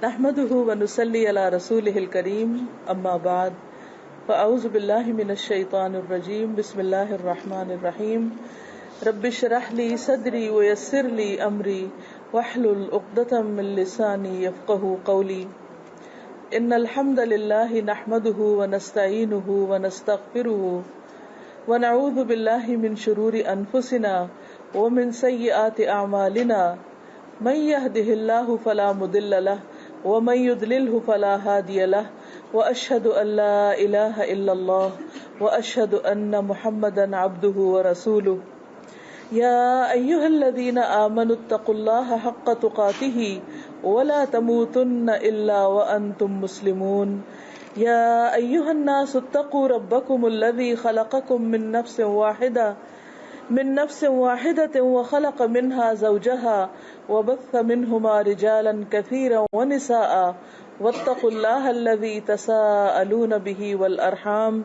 نحمده ونصلي على رسوله الكريم اما بعد فاعوذ بالله من الشيطان الرجيم بسم الله الرحمن الرحيم رب اشرح لي صدري ويسر لي امري واحلل عقدة من لساني يفقهوا قولي ان الحمد لله نحمده ونستعينه ونستغفره ونعوذ بالله من شرور انفسنا ومن سيئات اعمالنا من يهده الله فلا مضل له ومن يضلله فلا هادي له واشهد ان لا اله الا الله واشهد ان محمدا عبده ورسوله يا ايها الذين امنوا اتقوا الله حق تقاته ولا تموتن الا وانتم مسلمون يا ايها الناس اتقوا ربكم الذي خلقكم من نفس واحدة وخلق منها زوجها وبث منهما رجالا كثيرا ونساء واتقوا الله الذي تساءلون به والأرحام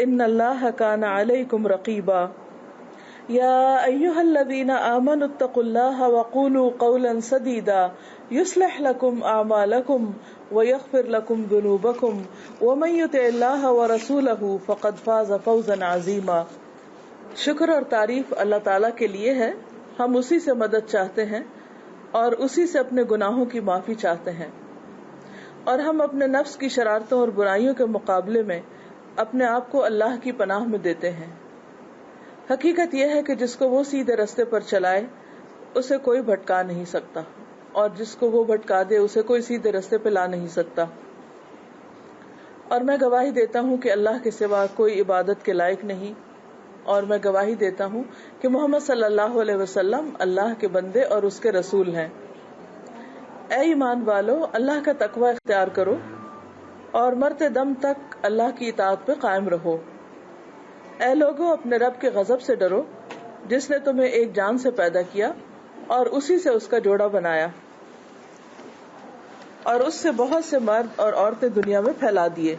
إن الله كان عليكم رقيبا يا أيها الذين آمنوا اتقوا الله وقولوا قولا سديدا يصلح لكم أعمالكم ويغفر لكم ذنوبكم ومن يطع الله ورسوله فقد فاز فوزا عظيما. شکر اور تعریف اللہ تعالیٰ کے لیے ہے. ہم اسی سے مدد چاہتے ہیں اور اسی سے اپنے گناہوں کی معافی چاہتے ہیں، اور ہم اپنے نفس کی شرارتوں اور برائیوں کے مقابلے میں اپنے آپ کو اللہ کی پناہ میں دیتے ہیں. حقیقت یہ ہے کہ جس کو وہ سیدھے رستے پر چلائے اسے کوئی بھٹکا نہیں سکتا، اور جس کو وہ بھٹکا دے اسے کوئی سیدھے رستے پہ لا نہیں سکتا. اور میں گواہی دیتا ہوں کہ اللہ کے سوا کوئی عبادت کے لائق نہیں، اور میں گواہی دیتا ہوں کہ محمد صلی اللہ علیہ وسلم اللہ کے بندے اور اس کے رسول ہیں. اے ایمان والو، اللہ کا تقوی اختیار کرو اور مرتے دم تک اللہ کی اطاعت پہ قائم رہو. اے لوگو، اپنے رب کے غضب سے ڈرو جس نے تمہیں ایک جان سے پیدا کیا اور اسی سے اس کا جوڑا بنایا، اور اس سے بہت سے مرد اور عورتیں دنیا میں پھیلا دیے.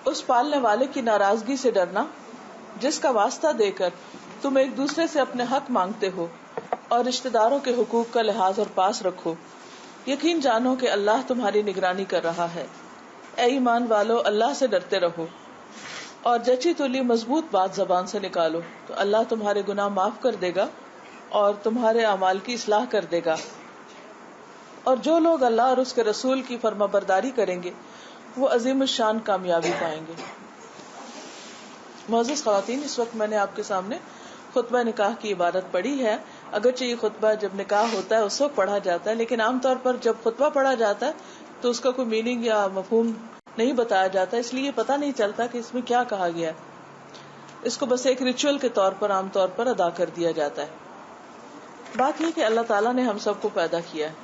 اس پالنے والے کی ناراضگی سے ڈرنا جس کا واسطہ دے کر تم ایک دوسرے سے اپنے حق مانگتے ہو، اور رشتہ داروں کے حقوق کا لحاظ اور پاس رکھو. یقین جانو کہ اللہ تمہاری نگرانی کر رہا ہے. اے ایمان والو، اللہ سے ڈرتے رہو اور جچی تلی مضبوط بات زبان سے نکالو تو اللہ تمہارے گناہ معاف کر دے گا اور تمہارے اعمال کی اصلاح کر دے گا. اور جو لوگ اللہ اور اس کے رسول کی فرما برداری کریں گے وہ عظیم الشان کامیابی پائیں گے. معزز خواتین، اس وقت میں نے آپ کے سامنے خطبہ نکاح کی عبارت پڑھی ہے. اگرچہ یہ خطبہ جب نکاح ہوتا ہے اس وقت پڑھا جاتا ہے، لیکن عام طور پر جب خطبہ پڑھا جاتا ہے تو اس کا کوئی میننگ یا مفہوم نہیں بتایا جاتا، اس لیے پتہ نہیں چلتا کہ اس میں کیا کہا گیا ہے. اس کو بس ایک ریچول کے طور پر عام طور پر ادا کر دیا جاتا ہے. بات یہ کہ اللہ تعالیٰ نے ہم سب کو پیدا کیا ہے،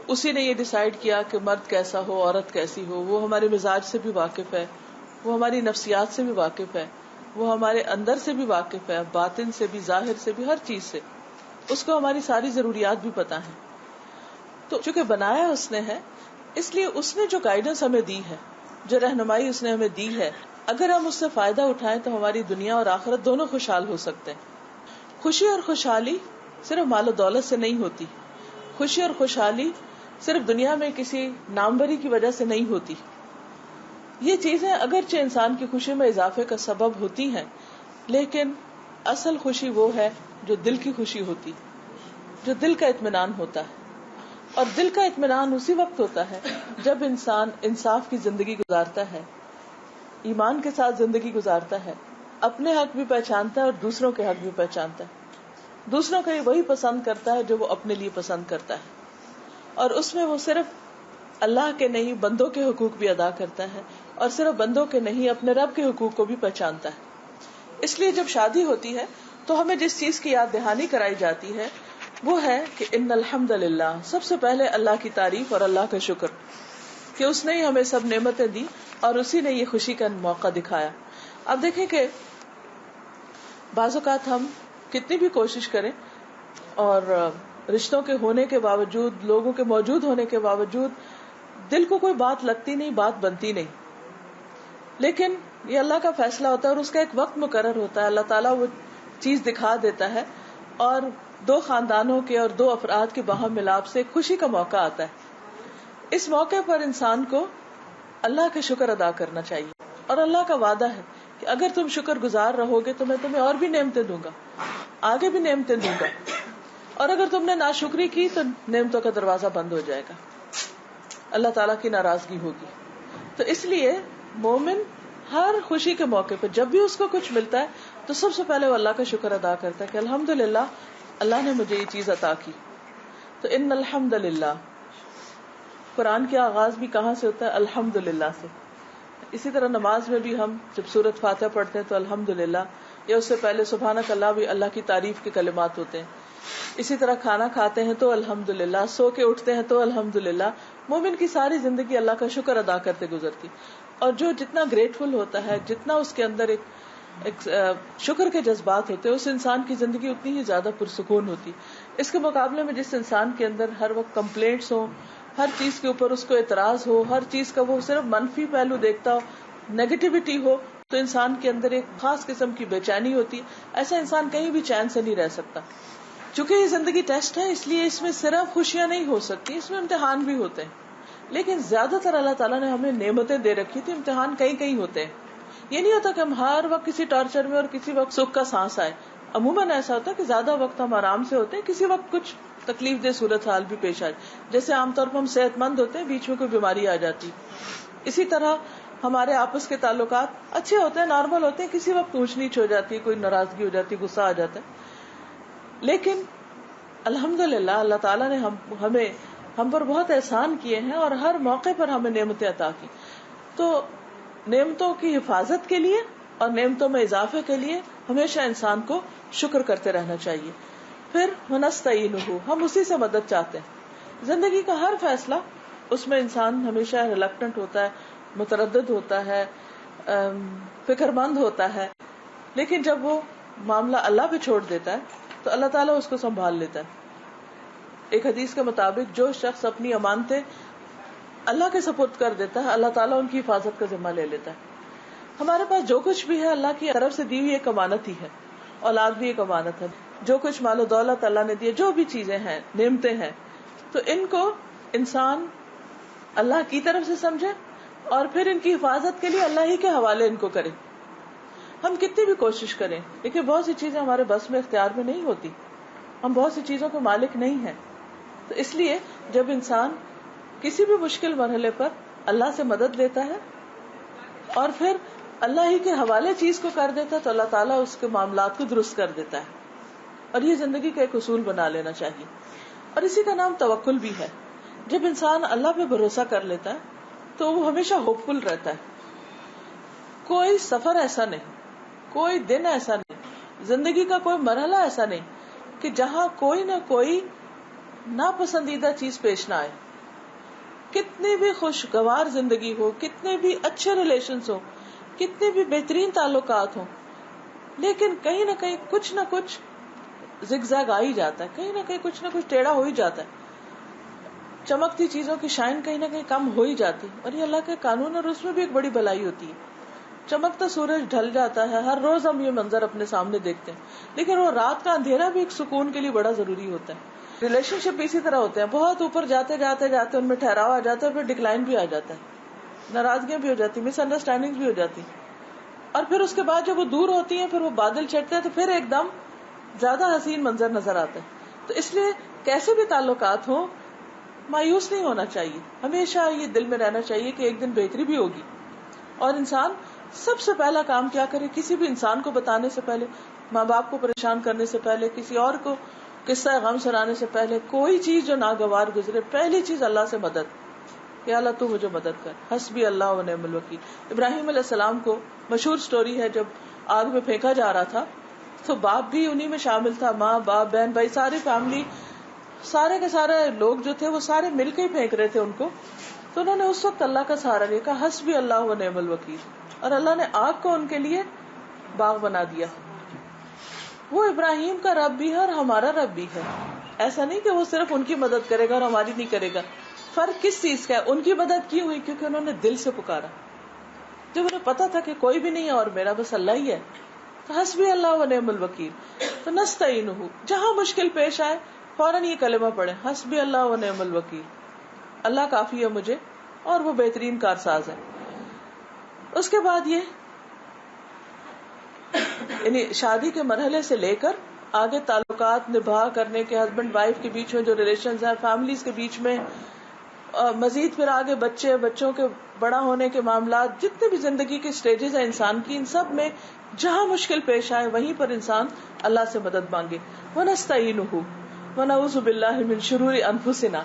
اسی نے یہ ڈیسائیڈ کیا کہ مرد کیسا ہو، عورت کیسی ہو. وہ ہمارے مزاج سے بھی واقف ہے، وہ ہماری نفسیات سے بھی واقف ہے، وہ ہمارے اندر سے بھی واقف ہے، باطن سے بھی، ظاہر سے بھی، ہر چیز سے. اس کو ہماری ساری ضروریات بھی پتہ ہیں. تو چونکہ بنایا اس نے ہے، اس لیے اس نے جو گائیڈنس ہمیں دی ہے، جو رہنمائی اس نے ہمیں دی ہے، اگر ہم اس سے فائدہ اٹھائیں تو ہماری دنیا اور آخرت دونوں خوشحال ہو سکتے ہیں. خوشی اور خوشحالی صرف مال و دولت سے نہیں ہوتی. خوشی اور خوشحالی صرف دنیا میں کسی ناموری کی وجہ سے نہیں ہوتی. یہ چیزیں اگرچہ انسان کی خوشی میں اضافے کا سبب ہوتی ہیں، لیکن اصل خوشی وہ ہے جو دل کی خوشی ہوتی، جو دل کا اطمینان ہوتا ہے. اور دل کا اطمینان اسی وقت ہوتا ہے جب انسان انصاف کی زندگی گزارتا ہے، ایمان کے ساتھ زندگی گزارتا ہے، اپنے حق بھی پہچانتا ہے اور دوسروں کے حق بھی پہچانتا ہے. دوسروں کا وہی پسند کرتا ہے جو وہ اپنے لیے پسند کرتا ہے، اور اس میں وہ صرف اللہ کے نہیں بندوں کے حقوق بھی ادا کرتا ہے، اور صرف بندوں کے نہیں اپنے رب کے حقوق کو بھی پہچانتا ہے. اس لیے جب شادی ہوتی ہے تو ہمیں جس چیز کی یاد دہانی کرائی جاتی ہے وہ ہے کہ ان الحمد للہ، سب سے پہلے اللہ کی تعریف اور اللہ کا شکر کہ اس نے ہی ہمیں سب نعمتیں دی اور اسی نے یہ خوشی کا موقع دکھایا. اب دیکھیں کہ بعض اوقات ہم کتنی بھی کوشش کریں اور رشتوں کے ہونے کے باوجود، لوگوں کے موجود ہونے کے باوجود دل کو کوئی بات لگتی نہیں، بات بنتی نہیں. لیکن یہ اللہ کا فیصلہ ہوتا ہے اور اس کا ایک وقت مقرر ہوتا ہے. اللہ تعالیٰ وہ چیز دکھا دیتا ہے اور دو خاندانوں کے اور دو افراد کے باہم ملاپ سے خوشی کا موقع آتا ہے. اس موقع پر انسان کو اللہ کا شکر ادا کرنا چاہیے، اور اللہ کا وعدہ ہے کہ اگر تم شکر گزار رہو گے تو میں تمہیں اور بھی نعمتیں دوں گا، آگے بھی نعمتیں دوں گا، اور اگر تم نے ناشکری کی تو نعمتوں کا دروازہ بند ہو جائے گا، اللہ تعالیٰ کی ناراضگی ہوگی۔ تو اس لیے مومن ہر خوشی کے موقع پہ جب بھی اس کو کچھ ملتا ہے تو سب سے پہلے وہ اللہ کا شکر ادا کرتا ہے کہ الحمدللہ اللہ نے مجھے یہ چیز عطا کی۔ تو ان الحمدللہ، قرآن کے آغاز بھی کہاں سے ہوتا ہے؟ الحمدللہ سے۔ اسی طرح نماز میں بھی ہم جب سورۃ فاتحہ پڑھتے ہیں تو الحمدللہ، یا اس سے پہلے سبحانک اللہ بھی اللہ کی تعریف کے کلمات ہوتے ہیں۔ اسی طرح کھانا کھاتے ہیں تو الحمدللہ، سو کے اٹھتے ہیں تو الحمدللہ۔ مومن کی ساری زندگی اللہ کا شکر ادا کرتے گزرتی، اور جو جتنا گریٹفل ہوتا ہے، جتنا اس کے اندر ایک شکر کے جذبات ہوتے ہیں، اس انسان کی زندگی اتنی ہی زیادہ پرسکون ہوتی۔ اس کے مقابلے میں جس انسان کے اندر ہر وقت کمپلینٹس ہوں، ہر چیز کے اوپر اس کو اعتراض ہو، ہر چیز کا وہ صرف منفی پہلو دیکھتا ہو، نیگیٹیوٹی ہو، تو انسان کے اندر ایک خاص قسم کی بے چینی ہوتی۔ ایسا انسان کہیں بھی چین سے نہیں رہ سکتا۔ چونکہ یہ زندگی ٹیسٹ ہے، اس لیے اس میں صرف خوشیاں نہیں ہو سکتی، اس میں امتحان بھی ہوتے ہیں، لیکن زیادہ تر اللہ تعالیٰ نے ہمیں نعمتیں دے رکھی تھی، امتحان کہیں کہیں ہوتے ہیں۔ یہ نہیں ہوتا کہ ہم ہر وقت کسی ٹارچر میں اور کسی وقت سکھ کا سانس آئے۔ عموماً ایسا ہوتا ہے کہ زیادہ وقت ہم آرام سے ہوتے ہیں، کسی وقت کچھ تکلیف دہ صورتحال بھی پیش آئے، جیسے عام طور پر ہم صحت مند ہوتے ہیں، بیچ میں کوئی بیماری آ جاتی۔ اسی طرح ہمارے آپس کے تعلقات اچھے ہوتے ہیں، نارمل ہوتے ہیں، کسی وقت اونچ نیچ ہو جاتی ہے، کوئی ناراضگی ہو جاتی ہے، غصہ آ جاتا ہے۔ لیکن الحمدللہ اللہ تعالیٰ نے ہم پر بہت احسان کیے ہیں، اور ہر موقع پر ہمیں نعمتیں عطا کی۔ تو نعمتوں کی حفاظت کے لیے اور نعمتوں میں اضافے کے لیے ہمیشہ انسان کو شکر کرتے رہنا چاہیے۔ پھر ونستعینہ، ہم اسی سے مدد چاہتے ہیں۔ زندگی کا ہر فیصلہ، اس میں انسان ہمیشہ ریلکٹنٹ ہوتا ہے، متردد ہوتا ہے، فکر مند ہوتا ہے، لیکن جب وہ معاملہ اللہ پہ چھوڑ دیتا ہے تو اللہ تعالیٰ اس کو سنبھال لیتا ہے۔ ایک حدیث کے مطابق جو شخص اپنی امانتیں اللہ کے سپرد کر دیتا ہے، اللہ تعالیٰ ان کی حفاظت کا ذمہ لے لیتا ہے۔ ہمارے پاس جو کچھ بھی ہے اللہ کی طرف سے دی ہوئی ایک امانت ہی ہے، اولاد بھی ایک امانت ہے، جو کچھ مال و دولت اللہ نے دی، جو بھی چیزیں ہیں، نعمتیں ہیں، تو ان کو انسان اللہ کی طرف سے سمجھے اور پھر ان کی حفاظت کے لیے اللہ ہی کے حوالے ان کو کرے۔ ہم کتنی بھی کوشش کریں، لیکن بہت سی چیزیں ہمارے بس میں، اختیار میں نہیں ہوتی، ہم بہت سی چیزوں کے مالک نہیں ہیں۔ تو اس لیے جب انسان کسی بھی مشکل مرحلے پر اللہ سے مدد لیتا ہے اور پھر اللہ ہی کے حوالے چیز کو کر دیتا ہے، تو اللہ تعالیٰ اس کے معاملات کو درست کر دیتا ہے۔ اور یہ زندگی کا ایک اصول بنا لینا چاہیے، اور اسی کا نام توکل بھی ہے۔ جب انسان اللہ پہ بھروسہ کر لیتا ہے تو وہ ہمیشہ ہوپ فل رہتا ہے۔ کوئی سفر ایسا نہیں، کوئی دن ایسا نہیں، زندگی کا کوئی مرحلہ ایسا نہیں کہ جہاں کوئی نہ کوئی ناپسندیدہ چیز پیش نہ آئے۔ کتنی بھی خوشگوار زندگی ہو، کتنے بھی اچھے ریلیشنز ہو، کتنے بھی بہترین تعلقات ہوں، لیکن کہیں نہ کہیں کچھ نہ کچھ زگ زیگ آ ہی جاتا ہے، کہیں نہ کہیں کچھ نہ کچھ ٹیڑھا ہو ہی جاتا ہے، چمکتی چیزوں کی شائن کہیں نہ کہیں کم ہو ہی جاتی، اور یہ اللہ کے قانون، اور اس میں بھی ایک بڑی بھلائی ہوتی ہے۔ چمکتا سورج ڈھل جاتا ہے، ہر روز ہم یہ منظر اپنے سامنے دیکھتے ہیں، لیکن وہ رات کا اندھیرا بھی ایک سکون کے لیے بڑا ضروری ہوتا ہے۔ ریلیشن شپ اسی طرح ہوتے ہیں، بہت اوپر جاتے جاتے جاتے ان میں ٹھہراؤ آ جاتا ہے، پھر ڈکلائن بھی آ جاتا ہے، ناراضگیاں بھی ہو جاتی، مس انڈرسٹینڈنگ بھی ہو جاتی، اور پھر اس کے بعد جب وہ دور ہوتی ہیں، پھر وہ بادل چھٹتے ہیں، تو پھر ایک دم زیادہ حسین منظر نظر آتا ہے۔ تو اس لیے کیسے بھی تعلقات ہوں، مایوس نہیں ہونا چاہیے، ہمیشہ یہ دل میں رہنا چاہیے کہ ایک دن بہتری بھی ہوگی۔ اور انسان سب سے پہلا کام کیا کرے؟ کسی بھی انسان کو بتانے سے پہلے، ماں باپ کو پریشان کرنے سے پہلے، کسی اور کو قصہ غم سنانے سے پہلے، کوئی چیز جو ناگوار گزرے، پہلی چیز اللہ سے مدد، کہ اللہ تو مجھے مدد کر، حسبی اللہ و نعم الوکیل۔ ابراہیم علیہ السلام کو مشہور سٹوری ہے، جب آگ میں پھینکا جا رہا تھا تو باپ بھی انہی میں شامل تھا، ماں باپ بہن بھائی ساری فیملی، سارے کے سارے لوگ جو تھے وہ سارے مل کے ہی پھینک رہے تھے ان کو، تو انہوں نے اس وقت اللہ کا سہارا لیا، کہا حسبی اللہ و نعم الوکیل، اور اللہ نے آگ کو ان کے لیے باغ بنا دیا۔ وہ ابراہیم کا رب بھی ہے اور ہمارا رب بھی ہے، ایسا نہیں کہ وہ صرف ان کی مدد کرے گا اور ہماری نہیں کرے گا۔ فرق کس چیز کا ہے؟ ان کی مدد کی ہوئی کیونکہ انہوں نے دل سے پکارا، جب انہیں پتا تھا کہ کوئی بھی نہیں ہے اور میرا بس اللہ ہی ہے، تو حسبی اللہ و نعم الوکیل۔ تو نستعینہ، جہاں مشکل پیش آئے فوراً یہ کلمہ پڑھیں، حسبی اللہ و نعم الوکیل۔ اللہ کافی ہے مجھے اور وہ بہترین کارساز ہے. اس کے بعد یہ یعنی شادی کے مرحلے سے لے کر آگے تعلقات نبھا کرنے کے ہسبینڈ وائف کے بیچ میں جو ریلیشنز ہیں, فیملیز کے بیچ میں, مزید پھر آگے بچوں کے بڑا ہونے کے معاملات, جتنے بھی زندگی کے سٹیجز ہیں انسان کی, ان سب میں جہاں مشکل پیش آئے وہیں پر انسان اللہ سے مدد مانگے. وَنَسْتَعِينُهُ وَنَعُوذُ بِاللَّهِ مِن شُرُورِ أَنفُسِنَا,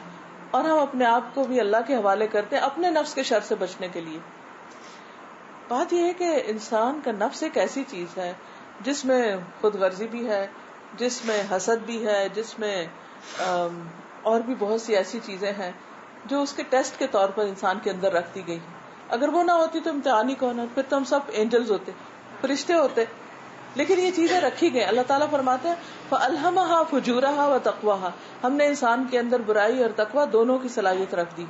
اور ہم اپنے آپ کو بھی اللہ کے حوالے کرتے ہیں اپنے نفس کے شر سے بچنے کے لیے. بات یہ ہے کہ انسان کا نفس ایک ایسی چیز ہے جس میں خود غرضی بھی ہے, جس میں حسد بھی ہے, جس میں اور بھی بہت سی ایسی چیزیں ہیں جو اس کے ٹیسٹ کے طور پر انسان کے اندر رکھ دی گئی. اگر وہ نہ ہوتی تو امتحان ہی کون ہے, پھر تو ہم سب اینجلز ہوتے, فرشتے ہوتے. لیکن یہ چیزیں رکھی گئی. اللہ تعالیٰ فرماتے ہیں فَأَلْهَمَهَا فُجُورَهَا وَتَقْوَاهَا, ہم نے انسان کے اندر برائی اور تقوی دونوں کی صلاحیت رکھ دی.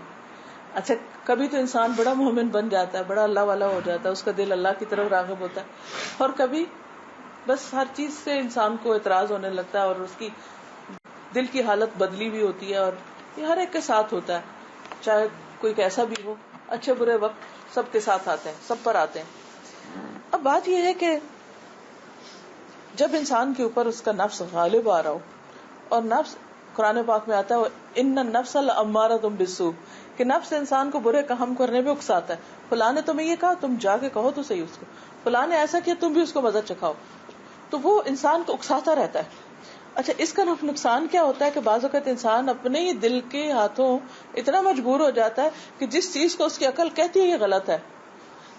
اچھا, کبھی تو انسان بڑا مومن بن جاتا ہے, بڑا اللہ والا ہو جاتا ہے, اس کا دل اللہ کی طرف راغب ہوتا ہے, اور کبھی بس ہر چیز سے انسان کو اعتراض ہونے لگتا ہے اور اس کی دل کی حالت بدلی بھی ہوتی ہے. اور یہ ہر ایک کے ساتھ ہوتا ہے, چاہے کوئی کیسا بھی ہو, اچھے برے وقت سب کے ساتھ آتے ہیں, سب پر آتے ہیں. اب بات یہ ہے کہ جب انسان کے اوپر اس کا نفس غالب آ رہا ہو, اور نفس قرآن پاک میں آتا ہے ان النفس لامارۃ بالسوء, کہ نفس انسان کو برے کام کرنے پہ اکساتا ہے. فلاں نے تمہیں یہ کہا, تم جا کے کہو تو صحیح اس کو. فلاں نے ایسا کیا, تم بھی اس کو مزہ چکھاؤ. تو وہ انسان کو اکساتا رہتا ہے. اچھا, اس کا نقصان کیا ہوتا ہے کہ بعض اوقات انسان اپنے ہی دل کے ہاتھوں اتنا مجبور ہو جاتا ہے کہ جس چیز کو اس کی عقل کہتی ہے یہ غلط ہے,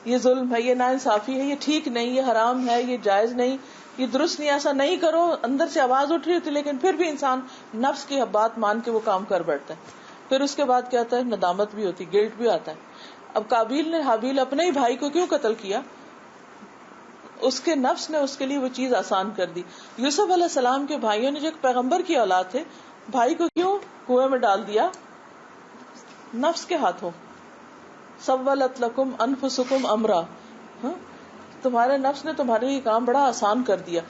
یہ ظلم ہے, یہ ناانصافی ہے, یہ ٹھیک نہیں, یہ حرام ہے, یہ جائز نہیں, یہ درست نہیں, ایسا نہیں کرو, اندر سے آواز اٹھ رہی ہوتی, لیکن پھر بھی انسان نفس کی بات مان کے وہ کام کر بیٹھتا ہے. پھر اس کے بعد کیا ہوتا ہے, ندامت بھی ہوتی, گلٹ بھی آتا ہے. اب قابیل نے حابیل اپنے ہی بھائی کو کیوں قتل کیا؟ اس کے نفس نے اس کے لیے وہ چیز آسان کر دی. یوسف علیہ السلام کے بھائیوں نے جو ایک پیغمبر کی اولاد تھے, بھائی کو کیوں کنویں میں ڈال دیا؟ نفس کے ہاتھوں. سولت لکم انفسکم امرا, تمہارے نفس نے تمہارے لیے کام بڑا آسان کر دیا.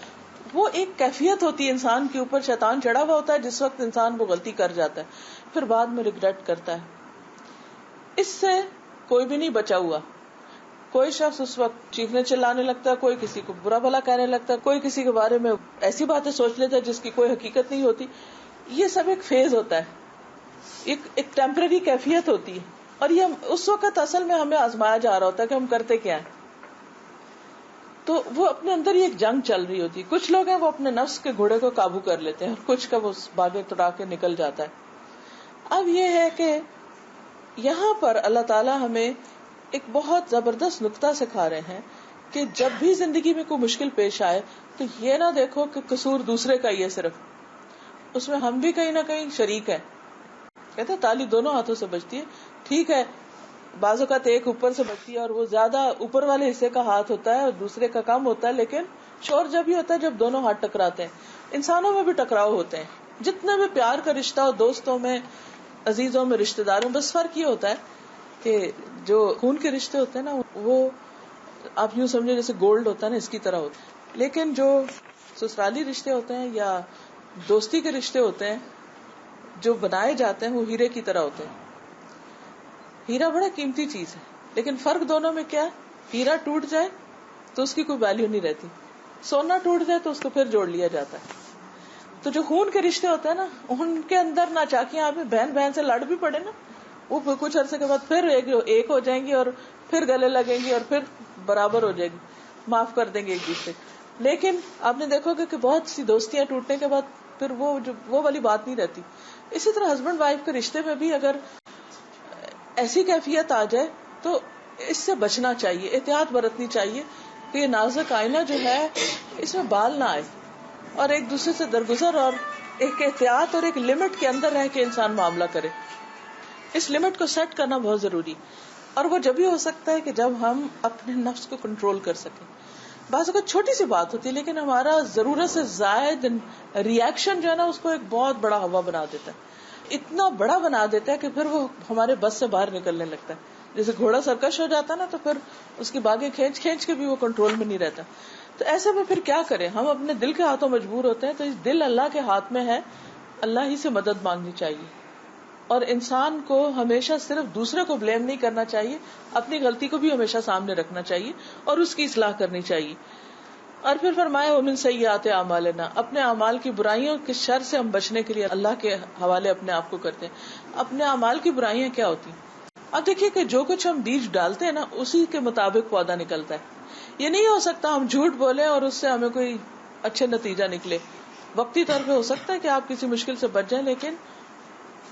وہ ایک کیفیت ہوتی ہے انسان کے اوپر, شیطان چڑھا ہوا ہوتا ہے جس وقت انسان وہ غلطی کر جاتا ہے, پھر بعد میں ریگریٹ کرتا ہے. اس سے کوئی بھی نہیں بچا ہوا. کوئی شخص اس وقت چیخنے چلانے لگتا ہے, کوئی کسی کو برا بھلا کہنے لگتا ہے, کوئی کسی کے بارے میں ایسی باتیں سوچ لیتا ہے جس کی کوئی حقیقت نہیں ہوتی. یہ سب ایک فیز ہوتا ہے, ایک ٹیمپرری کیفیت ہوتی ہے, اور یہ اس وقت اصل میں ہمیں آزمایا جا رہا ہوتا ہے کہ ہم کرتے کیا ہیں. تو وہ اپنے اندر ہی ایک جنگ چل رہی ہوتی ہے. کچھ لوگ ہیں وہ اپنے نفس کے گھوڑے کو قابو کر لیتے ہیں, اور کچھ کا وہ باغے توڑا کے نکل جاتا ہے. اب یہ ہے کہ یہاں پر اللہ تعالیٰ ہمیں ایک بہت زبردست نقطہ سکھا رہے ہیں کہ جب بھی زندگی میں کوئی مشکل پیش آئے تو یہ نہ دیکھو کہ قصور دوسرے کا ہی ہے, صرف اس میں ہم بھی کہیں نہ کہیں شریک ہے. کہتے ہیں تالی دونوں ہاتھوں سے بجتی ہے. ٹھیک ہے, بعض اوقات ایک اوپر سے بجتی ہے اور وہ زیادہ اوپر والے حصے کا ہاتھ ہوتا ہے اور دوسرے کا کم ہوتا ہے, لیکن شور جب ہی ہوتا ہے جب دونوں ہاتھ ٹکراتے ہیں. انسانوں میں بھی ٹکراؤ ہوتے ہیں, جتنے بھی پیار کا رشتہ ہو, دوستوں میں, عزیزوں میں, رشتے داروں, بس فرق یہ ہوتا ہے کہ جو خون کے رشتے ہوتے ہیں نا, وہ آپ یوں سمجھے جیسے گولڈ ہوتا ہے نا, اس کی طرح ہوتا ہے. لیکن جو سسرالی رشتے ہوتے ہیں یا دوستی کے رشتے ہوتے ہیں جو بنائے جاتے ہیں, وہ ہیرے کی طرح ہوتے ہیں. ہیرا بڑا قیمتی چیز ہے, لیکن فرق دونوں میں کیا ہے, ہیرا ٹوٹ جائے تو اس کی کوئی ویلیو نہیں رہتی, سونا ٹوٹ جائے تو اس کو پھر جوڑ لیا جاتا ہے. تو جو خون کے رشتے ہوتے ہیں نا, ان کے اندر ناچاکیاں آپ بہن بہن سے لڑ بھی پڑے نا, وہ کچھ عرصے کے بعد پھر ایک ہو جائیں گی اور پھر گلے لگیں گی اور پھر برابر ہو جائے گی, معاف کر دیں گے ایک دوسرے. لیکن آپ نے دیکھو گے کہ بہت سی دوستیاں ٹوٹنے کے بعد پھر وہ والی بات نہیں رہتی. اسی طرح ہسبینڈ وائف کے رشتے میں بھی اگر ایسی کیفیت آ جائے تو اس سے بچنا چاہیے, احتیاط برتنی چاہیے کہ یہ نازک آئینہ جو ہے اس میں بال نہ آئے, اور ایک دوسرے سے درگزر اور ایک احتیاط اور ایک لمٹ کے اندر رہ کے انسان معاملہ کرے. اس لمٹ کو سیٹ کرنا بہت ضروری, اور وہ جب ہی ہو سکتا ہے کہ جب ہم اپنے نفس کو کنٹرول کر سکیں. بعض اوقات چھوٹی سی بات ہوتی ہے لیکن ہمارا ضرورت سے زائد ری ایکشن جو ہے نا اس کو ایک بہت بڑا ہوا بنا دیتا ہے, اتنا بڑا بنا دیتا ہے کہ پھر وہ ہمارے بس سے باہر نکلنے لگتا ہے. جیسے گھوڑا سرکش ہو جاتا ہے نا, تو پھر اس کی باگیں کھینچ کھینچ کے بھی وہ کنٹرول میں نہیں رہتا. تو ایسے میں پھر کیا کریں, ہم اپنے دل کے ہاتھوں مجبور ہوتے ہیں. تو اس دل اللہ کے ہاتھ میں ہے, اللہ ہی سے مدد مانگنی چاہیے. اور انسان کو ہمیشہ صرف دوسرے کو بلیم نہیں کرنا چاہیے، اپنی غلطی کو بھی ہمیشہ سامنے رکھنا چاہیے اور اس کی اصلاح کرنی چاہیے. اور پھر فرمایا ومن سیئات اعمالنا، اپنے اعمال کی برائیوں کے شر سے ہم بچنے کے لیے اللہ کے حوالے اپنے آپ کو کرتے ہیں. اپنے اعمال کی برائیاں کیا ہوتی ہیں؟ اب دیکھیے کہ جو کچھ ہم بیج ڈالتے ہیں نا، اسی کے مطابق پودا نکلتا ہے. یہ نہیں ہو سکتا ہم جھوٹ بولیں اور اس سے ہمیں کوئی اچھے نتیجہ نکلے. وقتی طور پہ ہو سکتا ہے کہ آپ کسی مشکل سے بچ جائیں، لیکن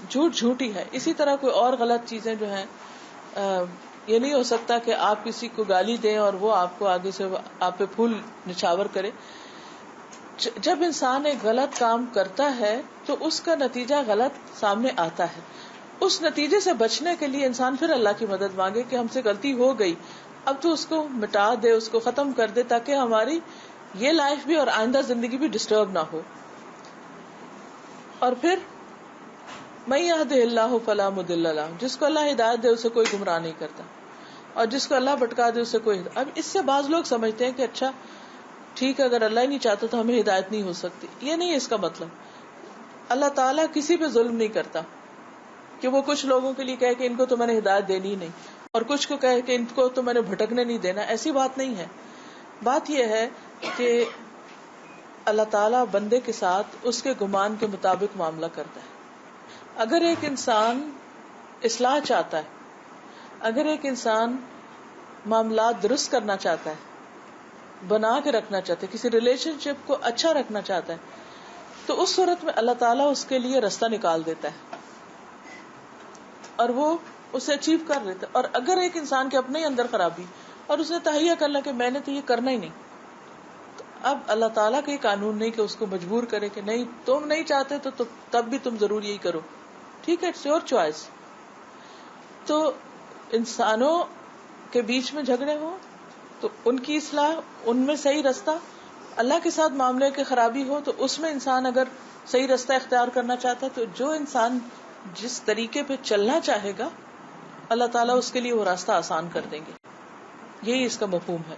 جھوٹ جھوٹ ہی ہے. اسی طرح کوئی اور غلط چیزیں جو ہیں، یہ نہیں ہو سکتا کہ آپ کسی کو گالی دیں اور وہ آپ کو آگے سے آپ پہ پھول نچھاور کرے. جب انسان ایک غلط کام کرتا ہے تو اس کا نتیجہ غلط سامنے آتا ہے. اس نتیجے سے بچنے کے لیے انسان پھر اللہ کی مدد مانگے کہ ہم سے غلطی ہو گئی، اب تو اس کو مٹا دے، اس کو ختم کر دے، تاکہ ہماری یہ لائف بھی اور آئندہ زندگی بھی ڈسٹرب نہ ہو. اور پھر من یہدہ اللہ فلا مضل لہ، جس کو اللہ ہدایت دے اسے کوئی گمراہ نہیں کرتا، اور جس کو اللہ بھٹکا دے اسے کوئی. اب اس سے بعض لوگ سمجھتے ہیں کہ اچھا ٹھیک ہے، اگر اللہ ہی نہیں چاہتا تو ہمیں ہدایت نہیں ہو سکتی. یہ نہیں ہے اس کا مطلب. اللہ تعالیٰ کسی پہ ظلم نہیں کرتا کہ وہ کچھ لوگوں کے لیے کہے کہ ان کو تو میں نے ہدایت دینی ہی نہیں، اور کچھ کو کہے کہ ان کو تو میں نے بھٹکنے نہیں دینا. ایسی بات نہیں ہے. بات یہ ہے کہ اللہ تعالیٰ بندے کے ساتھ اس کے گمان کے مطابق معاملہ کرتا ہے. اگر ایک انسان اصلاح چاہتا ہے، اگر ایک انسان معاملات درست کرنا چاہتا ہے، بنا کے رکھنا چاہتا ہے، کسی ریلیشن شپ کو اچھا رکھنا چاہتا ہے، تو اس صورت میں اللہ تعالیٰ اس کے لیے رستہ نکال دیتا ہے اور وہ اسے اچیو کر لیتا ہے. اور اگر ایک انسان کے اپنے ہی اندر خرابی اور اس نے تہیہ کر لیا کہ میں نے تو یہ کرنا ہی نہیں، تو اب اللہ تعالیٰ کا یہ قانون نہیں کہ اس کو مجبور کرے کہ نہیں تم نہیں چاہتے تو تب بھی تم ضرور یہی کرو. ٹھیک ہے، اٹس یور چوائس. تو انسانوں کے بیچ میں جھگڑے ہوں تو ان کی اصلاح، ان میں صحیح رستہ. اللہ کے ساتھ معاملے کی خرابی ہو تو اس میں انسان اگر صحیح رستہ اختیار کرنا چاہتا ہے تو جو انسان جس طریقے پہ چلنا چاہے گا اللہ تعالیٰ اس کے لیے وہ راستہ آسان کر دیں گے. یہی اس کا مفہوم ہے.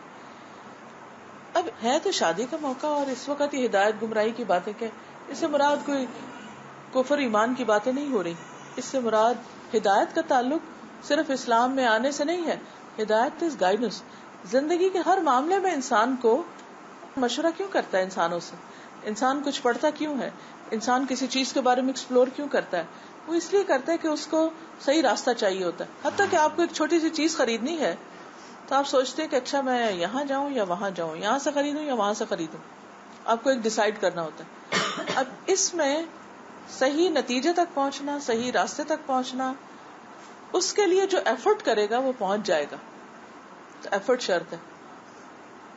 اب ہے تو شادی کا موقع اور اس وقت یہ ہدایت گمراہی کی باتیں کہ اس سے مراد کوئی کفر ایمان کی باتیں نہیں ہو رہی. اس سے مراد ہدایت کا تعلق صرف اسلام میں آنے سے نہیں ہے. ہدایت از گائیڈنس. زندگی کے ہر معاملے میں انسان کو مشورہ کیوں کرتا ہے انسانوں سے؟ انسان کچھ پڑھتا کیوں ہے؟ انسان کسی چیز کے بارے میں ایکسپلور کیوں کرتا ہے؟ وہ اس لیے کرتا ہے کہ اس کو صحیح راستہ چاہیے ہوتا ہے. حتیٰ کہ آپ کو ایک چھوٹی سی چیز خریدنی ہے تو آپ سوچتے ہیں کہ اچھا میں یہاں جاؤں یا وہاں جاؤں، یہاں سے خریدوں یا وہاں سے خریدوں. آپ کو ایک ڈیسائیڈ کرنا ہوتا ہے. اب اس میں صحیح نتیجے تک پہنچنا، صحیح راستے تک پہنچنا، اس کے لیے جو ایفرٹ کرے گا وہ پہنچ جائے گا. تو ایفرٹ شرط ہے.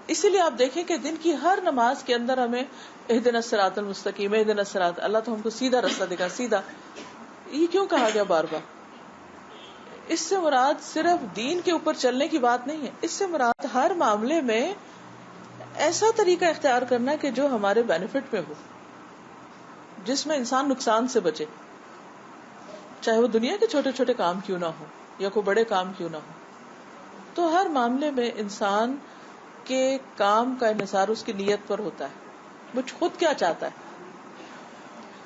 اسی لیے آپ دیکھیں کہ دن کی ہر نماز کے اندر ہمیں اہدنا الصراط المستقیم، اہدنا الصراط، اللہ تو ہم کو سیدھا راستہ دکھا، سیدھا. یہ کیوں کہا گیا بار بار؟ اس سے مراد صرف دین کے اوپر چلنے کی بات نہیں ہے. اس سے مراد ہر معاملے میں ایسا طریقہ اختیار کرنا کہ جو ہمارے بینیفٹ میں ہو، جس میں انسان نقصان سے بچے، چاہے وہ دنیا کے چھوٹے چھوٹے کام کیوں نہ ہو یا کوئی بڑے کام کیوں نہ ہو. تو ہر معاملے میں انسان کے کام کا انحصار اس کی نیت پر ہوتا ہے، وہ خود کیا چاہتا ہے.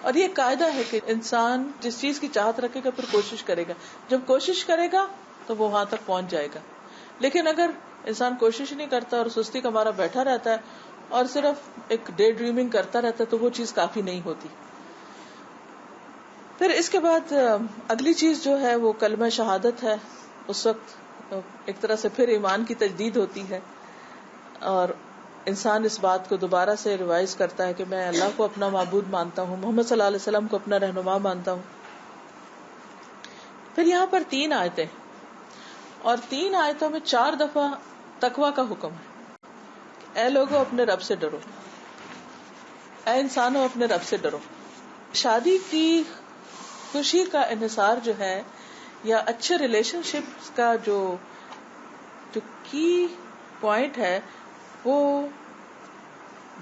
اور یہ قاعدہ ہے کہ انسان جس چیز کی چاہت رکھے گا پھر کوشش کرے گا. جب کوشش کرے گا تو وہ وہاں تک پہنچ جائے گا. لیکن اگر انسان کوشش نہیں کرتا اور سستی کا مارا بیٹھا رہتا ہے اور صرف ایک ڈے ڈریمنگ کرتا رہتا ہے تو وہ چیز کافی نہیں ہوتی. پھر اس کے بعد اگلی چیز جو ہے وہ کلمہ شہادت ہے. اس وقت ایک طرح سے پھر ایمان کی تجدید ہوتی ہے اور انسان اس بات کو دوبارہ سے ریوائز کرتا ہے کہ میں اللہ کو اپنا معبود مانتا ہوں، محمد صلی اللہ علیہ وسلم کو اپنا رہنما مانتا ہوں. پھر یہاں پر 3 آیتیں اور 3 آیتوں میں 4 دفعہ تقوی کا حکم ہے. اے لوگوں اپنے رب سے ڈرو، اے انسانوں اپنے رب سے ڈرو. شادی کی خوشی کا انحصار جو ہے یا اچھے ریلیشن شپ کا جو کی پوائنٹ ہے وہ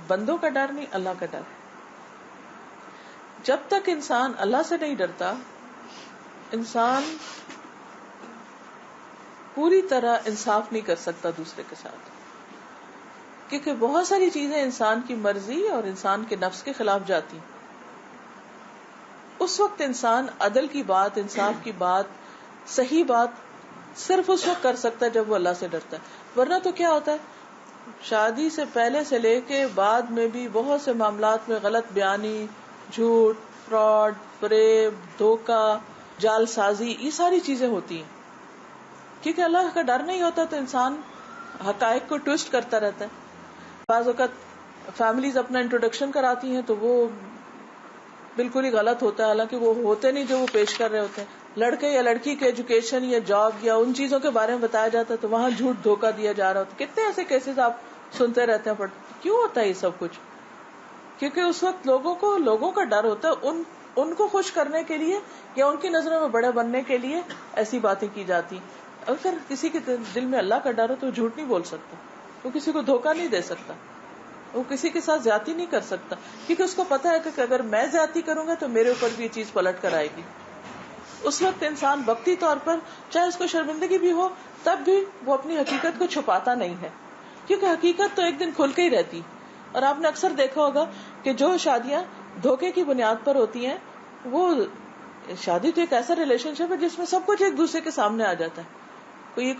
بندوں کا ڈر نہیں، اللہ کا ڈر ہے. جب تک انسان اللہ سے نہیں ڈرتا انسان پوری طرح انصاف نہیں کر سکتا دوسرے کے ساتھ، کیونکہ بہت ساری چیزیں انسان کی مرضی اور انسان کے نفس کے خلاف جاتی. اس وقت انسان عدل کی بات، انصاف کی بات، صحیح بات صرف اس وقت کر سکتا ہے جب وہ اللہ سے ڈرتا ہے. ورنہ تو کیا ہوتا ہے، شادی سے پہلے سے لے کے بعد میں بھی بہت سے معاملات میں غلط بیانی، جھوٹ، فراڈ، فریب، دھوکہ، جال سازی، یہ ساری چیزیں ہوتی ہیں. کیونکہ اللہ کا ڈر نہیں ہوتا تو انسان حقائق کو ٹویسٹ کرتا رہتا ہے. بعض اوقات فیملیز اپنا انٹروڈکشن کراتی ہیں تو وہ بالکل ہی غلط ہوتا ہے، حالانکہ وہ ہوتے نہیں جو وہ پیش کر رہے ہوتے ہیں. لڑکے یا لڑکی کے ایجوکیشن یا جاب یا ان چیزوں کے بارے میں بتایا جاتا ہے تو وہاں جھوٹ دھوکہ دیا جا رہا ہوتا ہے. کتنے ایسے کیسز آپ سنتے رہتے ہیں. کیوں ہوتا ہے یہ سب کچھ؟ کیونکہ اس وقت لوگوں کا ڈر ہوتا ہے، ان کو خوش کرنے کے لیے یا ان کی نظروں میں بڑے بننے کے لیے ایسی باتیں کی جاتی. اگر کسی کے دل میں اللہ کا ڈر ہو تو وہ جھوٹ نہیں بول سکتا، وہ کسی کو دھوکہ نہیں دے سکتا، وہ کسی کے ساتھ زیادتی نہیں کر سکتا، کیونکہ اس کو پتا ہے کہ اگر میں زیادتی کروں گا تو میرے اوپر بھی یہ چیز پلٹ کر آئے گی. اس وقت انسان وقتی طور پر چاہے اس کو شرمندگی بھی ہو تب بھی وہ اپنی حقیقت کو چھپاتا نہیں ہے، کیونکہ حقیقت تو ایک دن کھل کے ہی رہتی. اور آپ نے اکثر دیکھا ہوگا کہ جو شادیاں دھوکے کی بنیاد پر ہوتی ہیں، وہ شادی تو ایک ایسا ریلیشن شپ ہے جس میں سب کچھ ایک دوسرے کے سامنے آ جاتا ہے. کوئی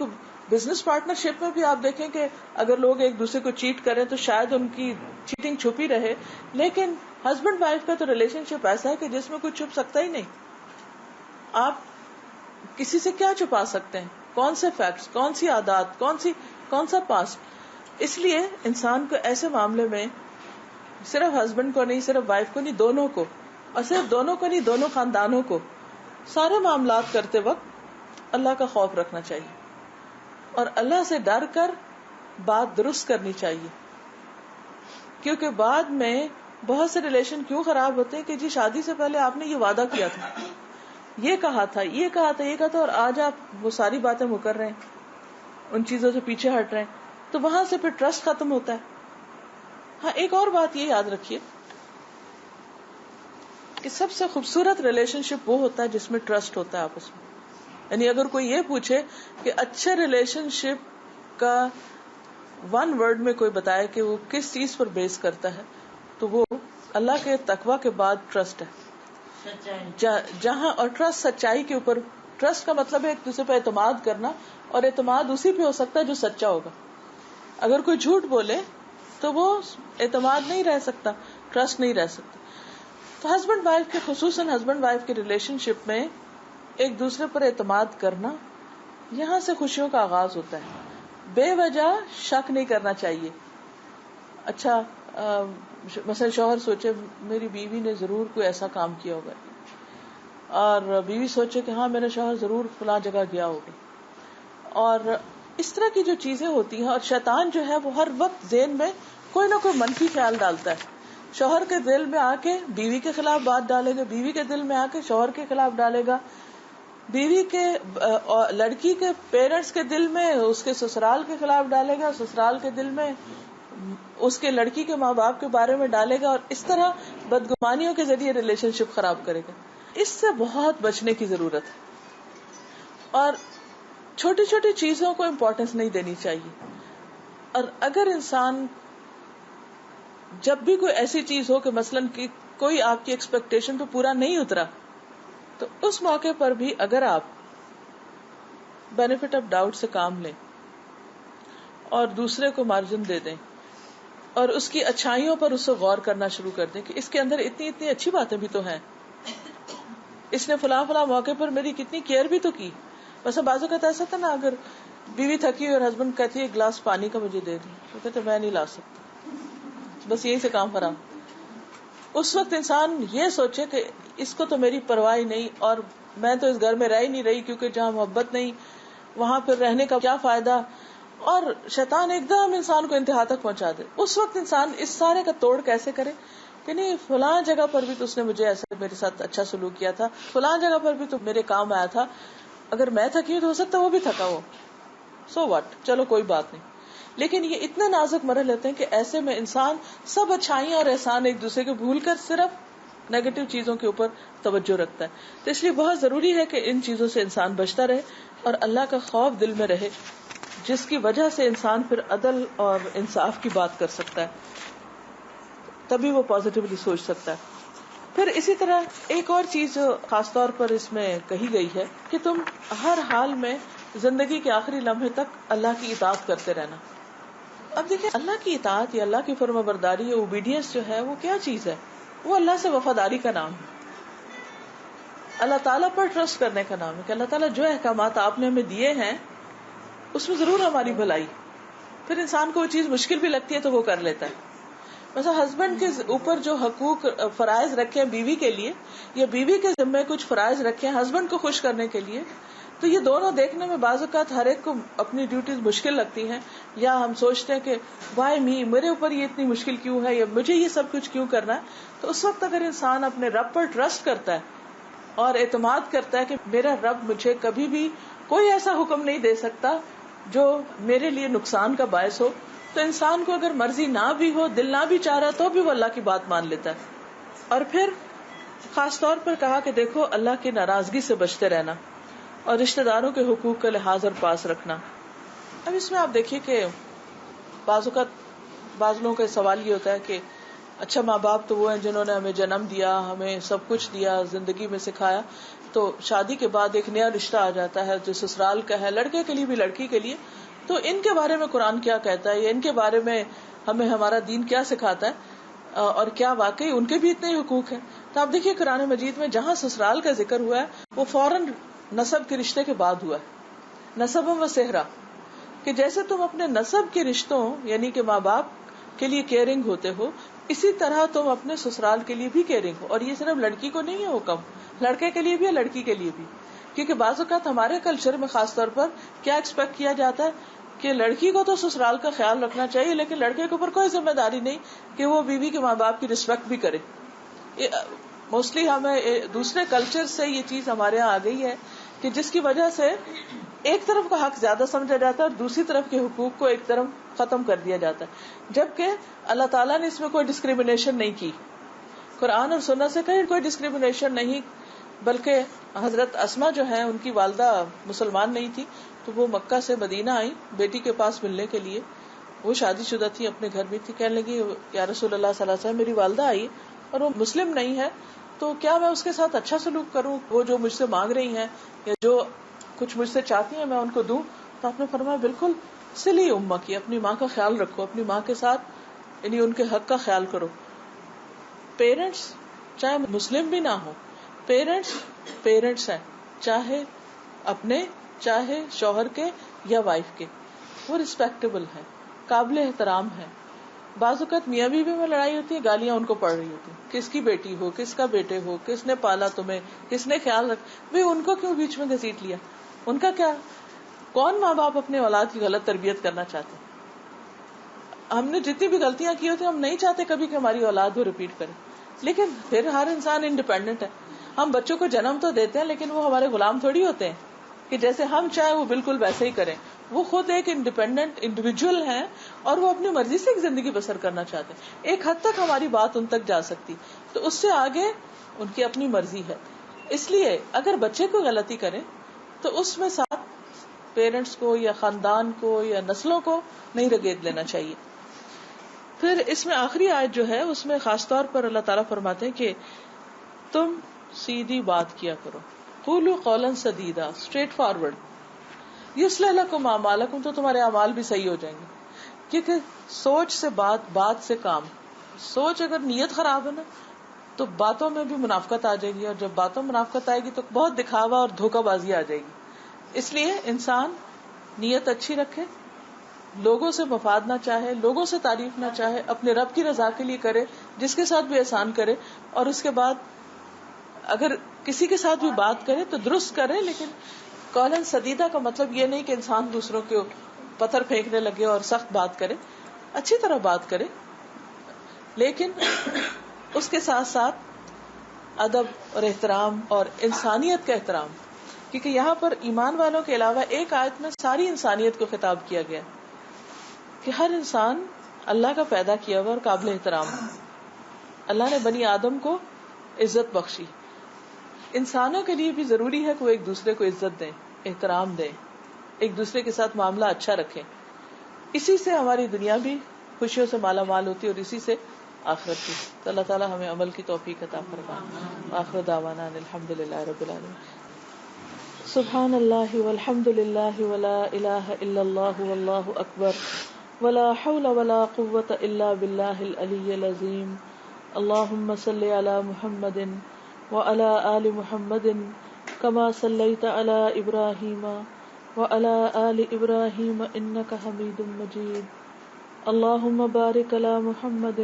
بزنس پارٹنرشپ میں بھی آپ دیکھیں کہ اگر لوگ ایک دوسرے کو چیٹ کریں تو شاید ان کی چیٹنگ چھپی رہے، لیکن ہسبینڈ وائف کا تو ریلیشن شپ ایسا ہے کہ جس میں کچھ چھپ سکتا ہی نہیں. آپ کسی سے کیا چھپا سکتے ہیں؟ کون سے فیکٹس، کون سی عادات، کون سا پاسٹ؟ اس لیے انسان کو ایسے معاملے میں صرف ہسبینڈ کو نہیں، صرف وائف کو نہیں، دونوں کو، اور صرف دونوں کو نہیں، دونوں خاندانوں کو سارے معاملات کرتے وقت اللہ کا خوف رکھنا چاہیے اور اللہ سے ڈر کر بات درست کرنی چاہیے. کیونکہ بعد میں بہت سے ریلیشن کیوں خراب ہوتے ہیں کہ جی شادی سے پہلے آپ نے یہ وعدہ کیا تھا، یہ کہا تھا، اور آج آپ وہ ساری باتیں مکر رہے ہیں، ان چیزوں سے پیچھے ہٹ رہے ہیں، تو وہاں سے پھر ٹرسٹ ختم ہوتا ہے. ہاں، ایک اور بات یہ یاد رکھیے کہ سب سے خوبصورت ریلیشن شپ وہ ہوتا ہے جس میں ٹرسٹ ہوتا ہے آپس میں. یعنی اگر کوئی یہ پوچھے کہ اچھے ریلیشن شپ کا ون ورڈ میں کوئی بتائے کہ وہ کس چیز پر بیس کرتا ہے تو وہ اللہ کے تقوی کے بعد ٹرسٹ ہے. جہاں اور ٹرسٹ سچائی کے اوپر، ٹرسٹ کا مطلب ہے ایک دوسرے پہ اعتماد کرنا، اور اعتماد اسی پہ ہو سکتا ہے جو سچا ہوگا. اگر کوئی جھوٹ بولے تو وہ اعتماد نہیں رہ سکتا، ٹرسٹ نہیں رہ سکتا. تو ہسبینڈ وائف کے، خصوصاً ہسبینڈ وائف کے ریلیشن شپ میں ایک دوسرے پر اعتماد کرنا، یہاں سے خوشیوں کا آغاز ہوتا ہے. بے وجہ شک نہیں کرنا چاہیے. اچھا مثلا شوہر سوچے میری بیوی نے ضرور کوئی ایسا کام کیا ہوگا، اور بیوی سوچے کہ ہاں میرا شوہر ضرور فلاں جگہ گیا ہوگا، اور اس طرح کی جو چیزیں ہوتی ہیں. اور شیطان جو ہے وہ ہر وقت ذہن میں کوئی نہ کوئی منفی خیال ڈالتا ہے. شوہر کے دل میں آ کے بیوی کے خلاف بات ڈالے گا، بیوی کے دل میں آ کے شوہر کے خلاف ڈالے گا، بیوی کے لڑکی کے پیرنٹس کے دل میں اس کے سسرال کے خلاف ڈالے گا، سسرال کے دل میں اس کے لڑکی کے ماں باپ کے بارے میں ڈالے گا، اور اس طرح بدگمانیوں کے ذریعے ریلیشن شپ خراب کرے گا. اس سے بہت بچنے کی ضرورت ہے. اور چھوٹی چھوٹی چیزوں کو امپورٹینس نہیں دینی چاہیے. اور اگر انسان جب بھی کوئی ایسی چیز ہو کہ مثلاً کہ کوئی آپ کی ایکسپیکٹیشن پہ پورا نہیں اترا، تو اس موقع پر بھی اگر آپ بینیفٹ آف ڈاؤٹ سے کام لیں اور دوسرے کو مارجن دے دیں اور اس کی اچھائیوں پر اس سے غور کرنا شروع کر دیں کہ اس کے اندر اتنی اچھی باتیں بھی تو ہیں، اس نے فلاں موقع پر میری کتنی کیئر بھی تو کی. ویسے بعض اوقات ایسا تھا نا، اگر بیوی تھکی اور ہسبینڈ کہتی ہے ایک گلاس پانی کا مجھے دے دیں، تو کہتے میں نہیں لا سکتا، بس یہی سے کام خراب. اس وقت انسان یہ سوچے کہ اس کو تو میری پرواہ نہیں، اور میں تو اس گھر میں رہ ہی نہیں رہی، کیونکہ جہاں محبت نہیں وہاں پھر رہنے کا کیا فائدہ. اور شیطان ایک دم انسان کو انتہا تک پہنچا دے. اس وقت انسان اس سارے کا توڑ کیسے کرے کہ نہیں فلاں جگہ پر بھی تو اس نے مجھے ایسا میرے ساتھ اچھا سلوک کیا تھا، فلاں جگہ پر بھی تو میرے کام آیا تھا، اگر میں تھکی ہوں تو ہو سکتا وہ بھی تھکا ہو، سو واٹ، چلو کوئی بات نہیں. لیکن یہ اتنے نازک مرحلے ہوتے ہیں کہ ایسے میں انسان سب اچھائیاں اور احسان ایک دوسرے کو بھول کر صرف نیگیٹو چیزوں کے اوپر توجہ رکھتا ہے. تو اس لیے بہت ضروری ہے کہ ان چیزوں سے انسان بچتا رہے اور اللہ کا خوف دل میں رہے، جس کی وجہ سے انسان پھر عدل اور انصاف کی بات کر سکتا ہے، تبھی وہ پازیٹیولی سوچ سکتا ہے. پھر اسی طرح ایک اور چیز جو خاص طور پر اس میں کہی گئی ہے کہ تم ہر حال میں زندگی کے آخری لمحے تک اللہ کی اطاعت کرتے رہنا. اب دیکھیں اللہ کی اطاعت یا اللہ کی فرما برداری یا اوبیڈینس جو ہے وہ کیا چیز ہے؟ وہ اللہ سے وفاداری کا نام ہے، اللہ تعالیٰ پر ٹرسٹ کرنے کا نام ہے کہ اللہ تعالیٰ جو احکامات آپ نے ہمیں دیے ہیں اس میں ضرور ہماری بھلائی. پھر انسان کو وہ چیز مشکل بھی لگتی ہے تو وہ کر لیتا ہے. مثلا ہسبینڈ کے اوپر جو حقوق فرائض رکھے ہیں بیوی کے لیے، یا بیوی کے ذمہ کچھ فرائض رکھے ہیں ہسبینڈ کو خوش کرنے کے لیے، تو یہ دونوں دیکھنے میں بعض اوقات ہر ایک کو اپنی ڈیوٹیز مشکل لگتی ہیں، یا ہم سوچتے ہیں کہ وائی می، میرے اوپر یہ اتنی مشکل کیوں ہے، یا مجھے یہ سب کچھ کیوں کرنا ہے. تو اس وقت اگر انسان اپنے رب پر ٹرسٹ کرتا ہے اور اعتماد کرتا ہے کہ میرا رب مجھے کبھی بھی کوئی ایسا حکم نہیں دے سکتا جو میرے لیے نقصان کا باعث ہو، تو انسان کو اگر مرضی نہ بھی ہو، دل نہ بھی چاہ رہا، تو بھی وہ اللہ کی بات مان لیتا ہے. اور پھر خاص طور پر کہا کہ دیکھو اللہ کی ناراضگی سے بچتے رہنا اور رشتہ داروں کے حقوق کا لحاظ اور پاس رکھنا. اب اس میں آپ دیکھیے کہ بعض اوقات بعض لوگوں کا سوال یہ ہوتا ہے کہ اچھا ماں باپ تو وہ ہیں جنہوں نے ہمیں جنم دیا، ہمیں سب کچھ دیا، زندگی میں سکھایا، تو شادی کے بعد ایک نیا رشتہ آ جاتا ہے جو سسرال کا ہے، لڑکے کے لیے بھی لڑکی کے لیے، تو ان کے بارے میں قرآن کیا کہتا ہے، یا ان کے بارے میں ہمیں ہمارا دین کیا سکھاتا ہے، اور کیا واقعی ان کے بھی اتنے حقوق ہیں. تو آپ دیکھیے قرآن مجید میں جہاں سسرال کا ذکر ہوا ہے وہ فوراً نسب کے رشتے کے بعد ہوا ہے، نسب و صہرا، کہ جیسے تم اپنے نسب کے رشتوں یعنی کہ ماں باپ کے لیے کیئرنگ ہوتے ہو، اسی طرح تم اپنے سسرال کے لیے بھی کیئرنگ ہو. اور یہ صرف لڑکی کو نہیں ہے حکم، لڑکے کے لیے بھی ہے، لڑکی کے لیے بھی. کیونکہ بعض اوقات ہمارے کلچر میں خاص طور پر کیا ایکسپیکٹ کیا جاتا ہے کہ لڑکی کو تو سسرال کا خیال رکھنا چاہیے، لیکن لڑکے کے اوپر کوئی ذمہ داری نہیں کہ وہ بیوی کے ماں باپ کی رسپیکٹ بھی کرے. موسٹلی ہمیں دوسرے کلچر سے یہ چیز ہمارے یہاں آ گئی ہے کہ جس کی وجہ سے ایک طرف کا حق زیادہ سمجھا جاتا ہے اور دوسری طرف کے حقوق کو ایک طرف ختم کر دیا جاتا ہے، جبکہ اللہ تعالیٰ نے اس میں کوئی ڈسکریمنیشن نہیں کی. قرآن اور سنت سے کہیں کوئی ڈسکریمنیشن نہیں، بلکہ حضرت اسما جو ہے ان کی والدہ مسلمان نہیں تھی، تو وہ مکہ سے مدینہ آئی بیٹی کے پاس ملنے کے لیے. وہ شادی شدہ تھی، اپنے گھر میں تھی. کہنے لگی یا رسول اللہ صلی اللہ علیہ وسلم، میری والدہ آئی اور وہ مسلم نہیں ہے، تو کیا میں اس کے ساتھ اچھا سلوک کروں؟ وہ جو مجھ سے مانگ رہی ہیں یا جو کچھ مجھ سے چاہتی ہیں میں ان کو دوں؟ تو آپ نے فرمایا بالکل سلی امہ کی، اپنی ماں کا خیال رکھو، اپنی ماں کے ساتھ یعنی ان کے حق کا خیال کرو. پیرنٹس چاہے مسلم بھی نہ ہو، پیرنٹس ہیں، چاہے اپنے چاہے شوہر کے یا وائف کے، وہ ریسپیکٹیبل ہیں، قابل احترام ہیں. بعض اوقات میاں بیوی میں لڑائی ہوتی ہے، گالیاں ان کو پڑ رہی ہوتی ہیں، کس کی بیٹی ہو، کس کا بیٹے ہو، کس نے پالا تمہیں، کس نے خیال بھئی ان کو کیوں بیچ میں گھسیٹ لیا؟ ان کا کیا؟ کون ماں باپ اپنے اولاد کی غلط تربیت کرنا چاہتے ہیں؟ ہم نے جتنی بھی غلطیاں کی ہوتی ہیں ہم نہیں چاہتے کبھی کہ ہماری اولاد وہ ریپیٹ کرے، لیکن پھر ہر انسان انڈیپینڈنٹ ہے. ہم بچوں کو جنم تو دیتے ہیں لیکن وہ ہمارے غلام تھوڑی ہوتے ہیں کہ جیسے ہم چاہیں وہ بالکل ویسے ہی کریں. وہ خود ایک انڈیپینڈنٹ انڈیویجول ہیں اور وہ اپنی مرضی سے ایک زندگی بسر کرنا چاہتے ہیں. ایک حد تک ہماری بات ان تک جا سکتی، تو اس سے آگے ان کی اپنی مرضی ہے. اس لیے اگر بچے کو غلطی کرے تو اس میں ساتھ پیرنٹس کو یا خاندان کو یا نسلوں کو نہیں رگید لینا چاہیے. پھر اس میں آخری آیت جو ہے اس میں خاص طور پر اللہ تعالیٰ فرماتے ہیں کہ تم سیدھی بات کیا کرو، قولوا قولا سدیدا، اسٹریٹ فارورڈ، یصلح لکم اعمالکم، تو تمہارے اعمال بھی صحیح ہو جائیں گے. کیونکہ سوچ سے بات سے کام. سوچ اگر نیت خراب ہے نا تو باتوں میں بھی منافقت آ جائے گی، اور جب باتوں میں منافقت آئے گی تو بہت دکھاوا اور دھوکہ بازی آ جائے گی. اس لیے انسان نیت اچھی رکھے، لوگوں سے مفاد نہ چاہے، لوگوں سے تعریف نہ چاہے، اپنے رب کی رضا کے لیے کرے، جس کے ساتھ بھی احسان کرے، اور اس کے بعد اگر کسی کے ساتھ بھی بات کرے تو درست کرے. لیکن قولاً سدیدہ کا مطلب یہ نہیں کہ انسان دوسروں کے پتھر پھینکنے لگے اور سخت بات کرے. اچھی طرح بات کرے لیکن اس کے ساتھ ساتھ ادب اور احترام اور انسانیت کا احترام. کیونکہ یہاں پر ایمان والوں کے علاوہ ایک آیت میں ساری انسانیت کو خطاب کیا گیا کہ ہر انسان اللہ کا پیدا کیا ہوا اور قابل احترام ہے. اللہ نے بنی آدم کو عزت بخشی. انسانوں کے لیے بھی ضروری ہے کہ وہ ایک دوسرے کو عزت دیں، احترام دیں، ایک دوسرے کے ساتھ معاملہ اچھا رکھیں. اسی سے ہماری دنیا بھی خوشیوں سے مالا مال ہوتی ہے اور اسی سے آخرت کی. تو اللہ تعالیٰ ہمیں عمل کی توفیق عطا فرمائے. آخر دعوانا الحمدللہ رب العالمین. سبحان اللہ والحمد للہ ولا الہ الا اللہ واللہ اکبر ولا حول ولا قوة الا باللہ العلی العظیم. اللہم صل علی محمد وعلی آل محمد کما صلیت علی ابراہیم وعلی آل ابراہیم انک حمید مجید. اللہم بارک علی محمد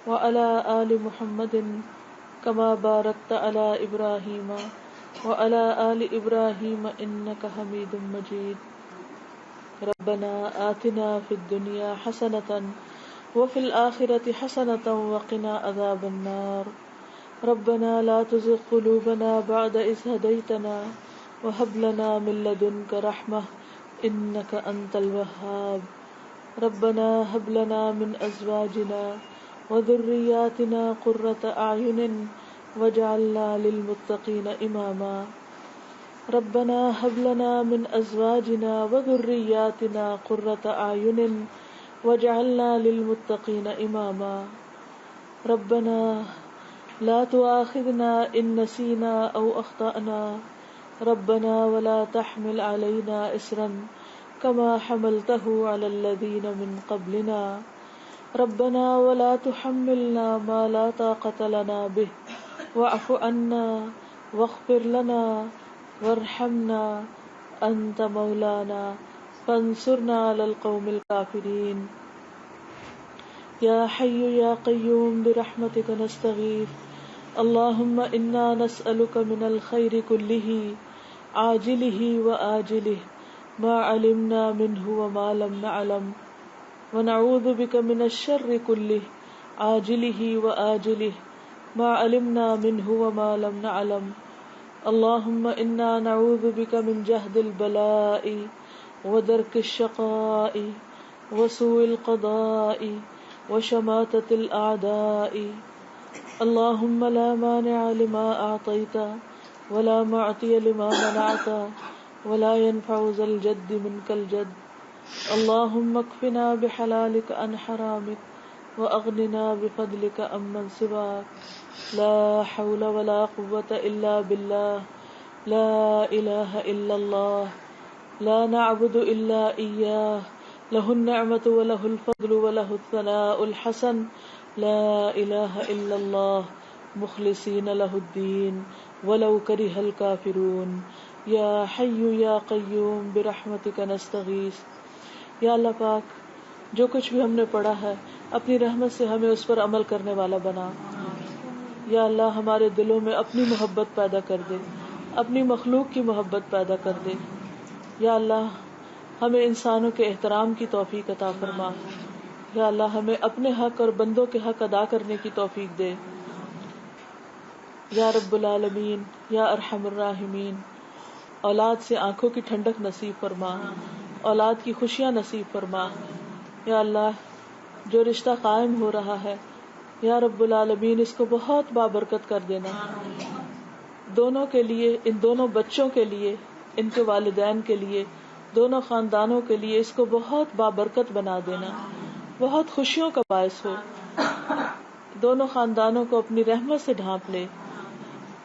وعلی آل محمد کما بارکت علی ابراہیم وعلی آل ابراہیم انک حمید مجید. ربنا آتنا فی الدنیا حسنۃ وفی الآخرۃ حسنۃ وقنا عذاب النار. ربنا لا تزغ قلوبنا بعد إذ هديتنا وهب لنا من لدنك رحمة إنك أنت الوهاب. ربنا هب لنا من أزواجنا وذرياتنا قرة أعين وجعلنا للمتقين إماما. ربنا هب لنا من أزواجنا وذرياتنا قرة أعين وجعلنا للمتقين إماما. ربنا لا تؤاخذنا إن نسينا أو أخطأنا. ربنا ولا تحمل علينا إصرا كما حملته على الذين من قبلنا. ربنا ولا تحملنا ما لا طاقة لنا به واعف عنا واغفر لنا وارحمنا أنت مولانا فانصرنا على القوم الكافرين. يا حي يا قيوم برحمتك نستغيث. اللهم إنا نسألك من الخير كله عاجله وآجله ما علمنا منه وما لم نعلم ونعوذ بك من الشر كله عاجله وآجله ما علمنا منه وما لم نعلم. اللهم إنا نعوذ بك من جهد البلاء ودرك الشقاء وسوء القضاء وشماتة الأعداء. اللهم لا مانع لما أعطيت ولا معطي لما منعت ولا ينفع ذا الجد منك الجد. اللهم اكفنا بحلالك عن حرامك وأغننا بفضلك عمن سواك. لا حول ولا قوة إلا بالله. لا إله إلا الله. لا نعبد إلا إياه. له النعمة وله الفضل وله الثناء الحسن. لا إله إلا الله مخلصين له الدين ولو كره الكافرون. يا حي يا قيوم برحمتك نستغيث. یا اللہ پاک جو کچھ بھی ہم نے پڑھا ہے اپنی رحمت سے ہمیں اس پر عمل کرنے والا بنا. یا اللہ ہمارے دلوں میں اپنی محبت پیدا کر دے, اپنی مخلوق کی محبت پیدا کر دے. یا اللہ ہمیں انسانوں کے احترام کی توفیق عطا فرما. یا اللہ ہمیں اپنے حق اور بندوں کے حق ادا کرنے کی توفیق دے. یا رب العالمین یا ارحم الراحمین اولاد سے آنکھوں کی ٹھنڈک نصیب فرما, اولاد کی خوشیاں نصیب فرما. یا اللہ جو رشتہ قائم ہو رہا ہے یا رب العالمین اس کو بہت بابرکت کر دینا. دونوں کے لیے, ان دونوں بچوں کے لیے, ان کے والدین کے لیے, دونوں خاندانوں کے لیے اس کو بہت بابرکت بنا دینا, بہت خوشیوں کا باعث ہو. دونوں خاندانوں کو اپنی رحمت سے ڈھانپ لے.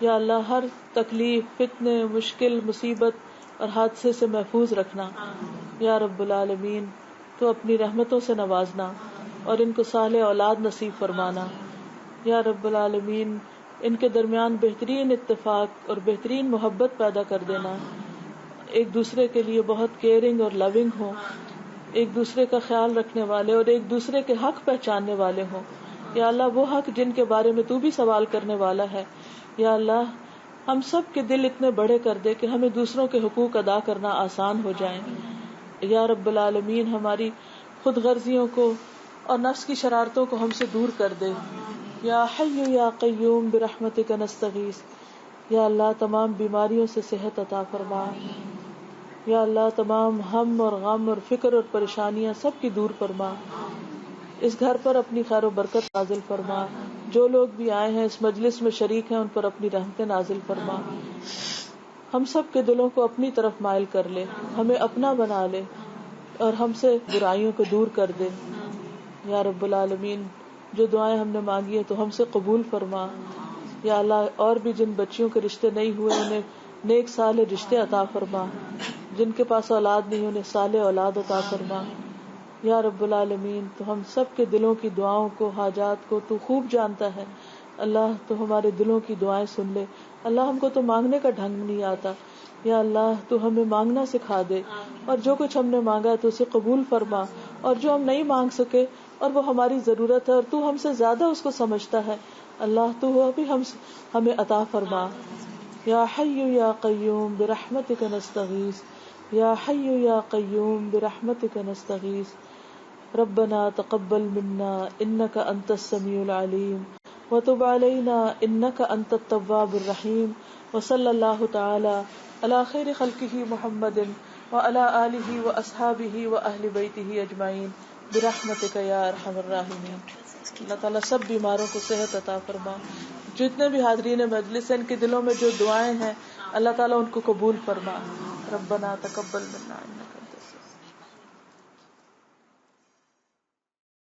یا اللہ ہر تکلیف, فتنے, مشکل, مصیبت اور حادثے سے محفوظ رکھنا. یا رب العالمین تو اپنی رحمتوں سے نوازنا اور ان کو صالح اولاد نصیب فرمانا. یا رب العالمین ان کے درمیان بہترین اتفاق اور بہترین محبت پیدا کر دینا. ایک دوسرے کے لیے بہت کیئرنگ اور لونگ ہوں, ایک دوسرے کا خیال رکھنے والے اور ایک دوسرے کے حق پہچاننے والے ہوں. یا اللہ وہ حق جن کے بارے میں تو بھی سوال کرنے والا ہے, یا اللہ ہم سب کے دل اتنے بڑے کر دے کہ ہمیں دوسروں کے حقوق ادا کرنا آسان ہو جائیں. یا رب العالمین ہماری خود غرضیوں کو اور نفس کی شرارتوں کو ہم سے دور کر دے. یا حی یا قیوم برحمتک نستغیث. یا اللہ تمام بیماریوں سے صحت عطا فرما. یا اللہ تمام ہم اور غم اور فکر اور پریشانیاں سب کی دور فرما. اس گھر پر اپنی خیر و برکت نازل فرما. جو لوگ بھی آئے ہیں اس مجلس میں شریک ہیں ان پر اپنی رحمتیں نازل فرما. ہم سب کے دلوں کو اپنی طرف مائل کر لے, ہمیں اپنا بنا لے اور ہم سے برائیوں کو دور کر دے. یا رب العالمین جو دعائیں ہم نے مانگی ہیں تو ہم سے قبول فرما. یا اللہ اور بھی جن بچیوں کے رشتے نہیں ہوئے انہیں نیک صالح رشتے عطا فرما. جن کے پاس اولاد نہیں انہیں صالح اولاد عطا فرما. یا رب العالمین تو ہم سب کے دلوں کی دعاؤں کو حاجات کو تو خوب جانتا ہے. اللہ تو ہمارے دلوں کی دعائیں سن لے. اللہ ہم کو تو مانگنے کا ڈھنگ نہیں آتا. یا اللہ تو ہمیں مانگنا سکھا دے اور جو کچھ ہم نے مانگا تو اسے قبول فرما. اور جو ہم نہیں مانگ سکے اور وہ ہماری ضرورت ہے اور تو ہم سے زیادہ اس کو سمجھتا ہے اللہ تو وہ بھی ہمیں عطا فرما. یا حی یا قیوم برحمتک نستغیث. یا حی یا قیوم برحمتک نستغیث. ربنا تقبل منا انك انت السميع العليم وتب علينا انك انت التواب الرحيم. وصلى الله تعالى على خير خلقه محمد وعلى آله واصحابه واهل بيته اجمعين برحمتك یا ارحم الراحمین. اللہ تعالیٰ سب بیماروں کو صحت عطا فرما. جتنے بھی حاضرین مجلس ہیں ان کے دلوں میں جو دعائیں ہیں اللہ تعالیٰ ان کو قبول فرما. ربنا تقبل منا انك